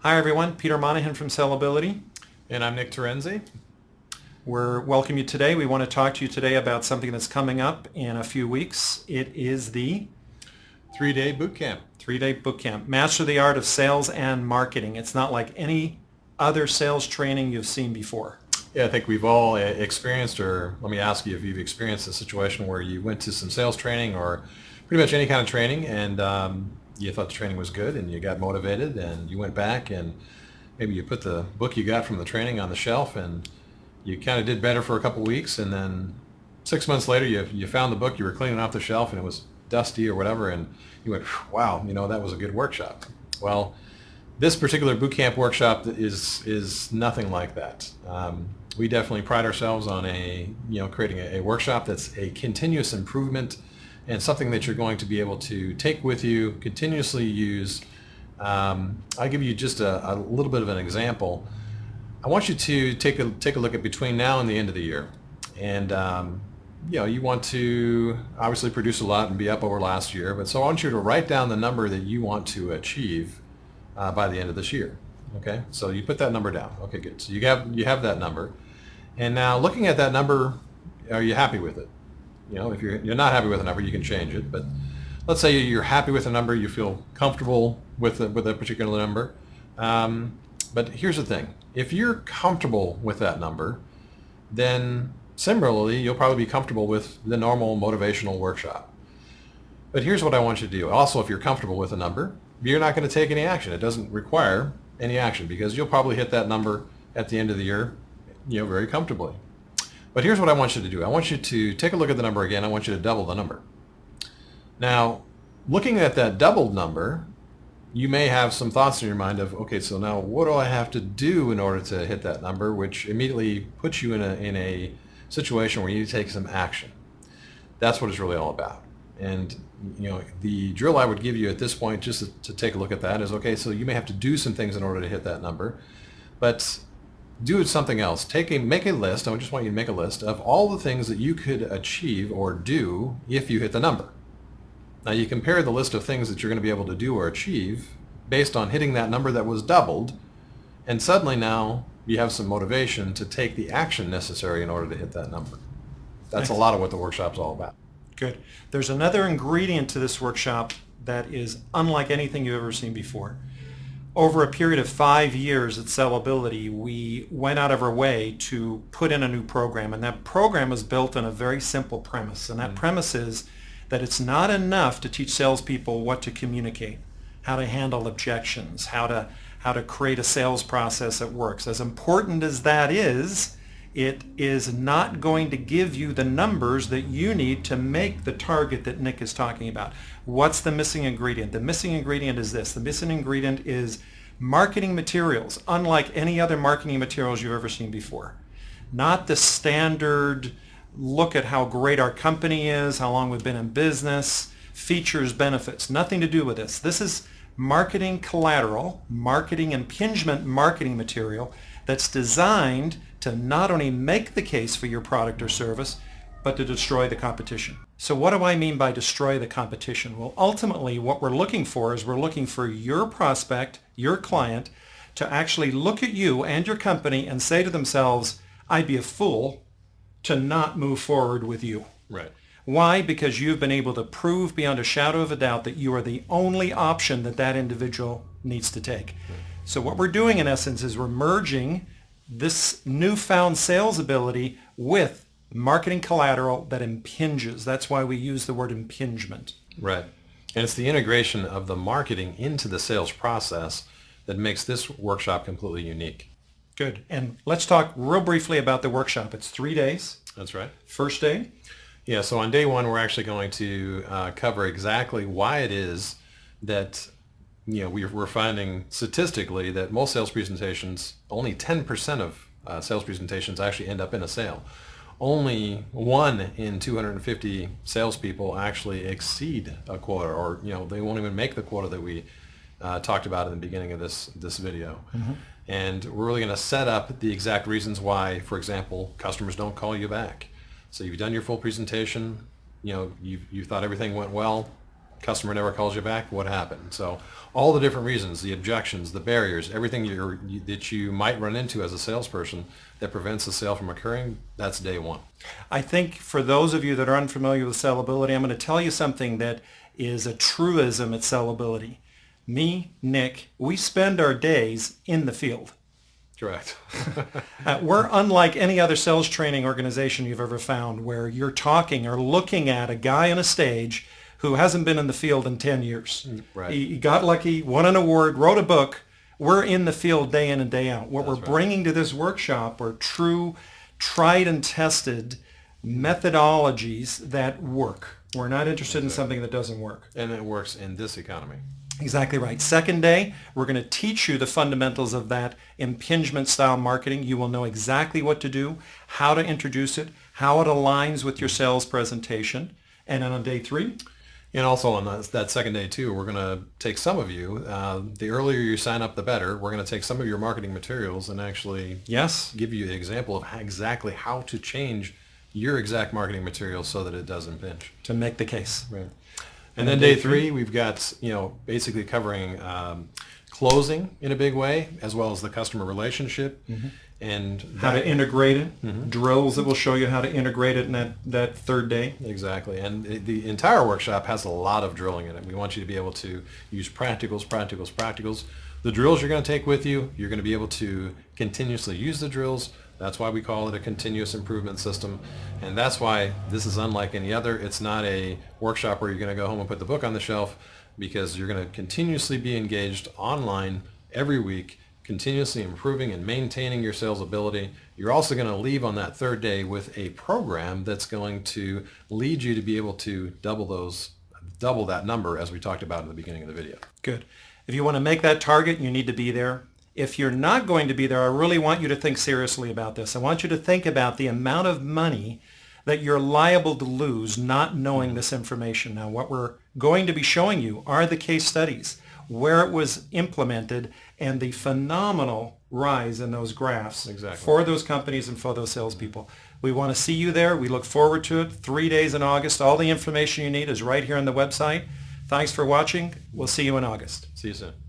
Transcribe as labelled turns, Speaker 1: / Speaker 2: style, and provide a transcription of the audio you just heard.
Speaker 1: Hi everyone, Peter Monahan from SELLability.
Speaker 2: And I'm Nick Terenzi.
Speaker 1: We're welcome you today. We want to talk to you today about something that's coming up in a few weeks. It is the
Speaker 2: 3-day boot camp.
Speaker 1: 3-day boot camp. Master the art of sales and marketing. It's not like any other sales training you've seen before.
Speaker 2: Yeah, I think we've all experienced, or let me ask you if you've experienced a situation where you went to some sales training or pretty much any kind of training and you thought the training was good and you got motivated and you went back and maybe you put the book you got from the training on the shelf and you kind of did better for a couple weeks, and then 6 months later you found the book, you were cleaning off the shelf and it was dusty or whatever, and you went, wow, that was a good workshop. Well, this particular boot camp workshop is nothing like that. We definitely pride ourselves on creating a workshop that's a continuous improvement and something that you're going to be able to take with you, continuously use. I'll give you just a little bit of an example. I want you to take a look at between now and the end of the year, and you want to obviously produce a lot and be up over last year. But so I want you to write down the number that you want to achieve by the end of this year. Okay, so you put that number down. Okay, good. So you have that number, and now looking at that number, are you happy with it? If you're not happy with a number, you can change it. But let's say you're happy with a number, you feel comfortable with a particular number. But here's the thing: if you're comfortable with that number, then similarly, you'll probably be comfortable with the normal motivational workshop. But here's what I want you to do. Also, if you're comfortable with a number, you're not going to take any action. It doesn't require any action because you'll probably hit that number at the end of the year, very comfortably. But here's what I want you to do. I want you to take a look at the number again. I want you to double the number. Now, looking at that doubled number, you may have some thoughts in your mind of, okay, so now what do I have to do in order to hit that number, which immediately puts you in a situation where you need to take some action. That's what it's really all about. And the drill I would give you at this point, just to take a look at that, is, okay, so you may have to do some things in order to hit that number, but do something else. Make a list. I just want you to make a list of all the things that you could achieve or do if you hit the number. Now you compare the list of things that you're going to be able to do or achieve based on hitting that number that was doubled, and suddenly now you have some motivation to take the action necessary in order to hit that number. That's a lot of what the workshop's all about.
Speaker 1: Good. There's another ingredient to this workshop that is unlike anything you've ever seen before. Over a period of 5 years at SELLability, we went out of our way to put in a new program, and that program is built on a very simple premise, and that premise is that it's not enough to teach salespeople what to communicate, how to handle objections, how to create a sales process that works. As important as that is, it is not going to give you the numbers that you need to make the target that Nick is talking about. What's the missing ingredient? The missing ingredient is this. The missing ingredient is marketing materials, unlike any other marketing materials you've ever seen before. Not the standard look at how great our company is, how long we've been in business, features, benefits. Nothing to do with this. This is marketing collateral, marketing impingement marketing material that's designed to not only make the case for your product or service, but to destroy the competition. So what do I mean by destroy the competition? Well, ultimately what we're looking for is we're looking for your prospect, your client, to actually look at you and your company and say to themselves, I'd be a fool to not move forward with you.
Speaker 2: Right.
Speaker 1: Why? Because you've been able to prove beyond a shadow of a doubt that you are the only option that individual needs to take. So what we're doing in essence is we're merging this newfound sales ability with marketing collateral that impinges. That's why we use the word impingement.
Speaker 2: Right. And it's the integration of the marketing into the sales process that makes this workshop completely unique.
Speaker 1: Good. And let's talk real briefly about the workshop. It's 3 days.
Speaker 2: That's right.
Speaker 1: First day?
Speaker 2: Yeah, so on day one, we're actually going to cover exactly why it is that we're finding statistically that most sales presentations, only 10% of sales presentations actually end up in a sale. Only 1 in 250 salespeople actually exceed a quota, or they won't even make the quota that we talked about in the beginning of this video. Mm-hmm. And we're really going to set up the exact reasons why, for example, customers don't call you back. So you've done your full presentation, you thought everything went well, Customer never calls you back. What happened? So all the different reasons, the objections, the barriers, everything that you might run into as a salesperson that prevents the sale from occurring, that's day one.
Speaker 1: I think for those of you that are unfamiliar with sellability, I'm going to tell you something that is a truism at sellability. Me, Nick, we spend our days in the field.
Speaker 2: Correct.
Speaker 1: We're unlike any other sales training organization you've ever found where you're talking or looking at a guy on a stage who hasn't been in the field in 10 years.
Speaker 2: Right.
Speaker 1: He got lucky, won an award, wrote a book. We're in the field day in and day out. What we're bringing to this workshop are true, tried and tested methodologies that work. We're not interested in something that doesn't work.
Speaker 2: And it works in this economy.
Speaker 1: Exactly right. Second day, we're going to teach you the fundamentals of that impingement style marketing. You will know exactly what to do, how to introduce it, how it aligns with your sales presentation. And then on day 3?
Speaker 2: And also on that second day too, we're going to take some of you, the earlier you sign up, the better. We're going to take some of your marketing materials and actually give you an example of exactly how to change your exact marketing material so that it doesn't impinge.
Speaker 1: To make the case.
Speaker 2: Right. And then day 3, we've got, basically covering closing in a big way, as well as the customer relationship. And
Speaker 1: how to integrate it, drills that will show you how to integrate it in that third day.
Speaker 2: Exactly. And the entire workshop has a lot of drilling in it. We want you to be able to use practicals. The drills you're going to take with you, you're going to be able to continuously use the drills. That's why we call it a continuous improvement system. And that's why this is unlike any other. It's not a workshop where you're going to go home and put the book on the shelf, because you're going to continuously be engaged online every week, continuously improving and maintaining your sales ability. You're also going to leave on that third day with a program that's going to lead you to be able to double that number, as we talked about in the beginning of the video.
Speaker 1: Good. If you want to make that target, you need to be there. If you're not going to be there, I really want you to think seriously about this. I want you to think about the amount of money that you're liable to lose not knowing this information. Now, what we're going to be showing you are the case studies, where it was implemented, and the phenomenal rise in those graphs for those companies and for those salespeople. We want to see you there. We look forward to it. 3 days in August. All the information you need is right here on the website. Thanks for watching. We'll see you in August.
Speaker 2: See you soon.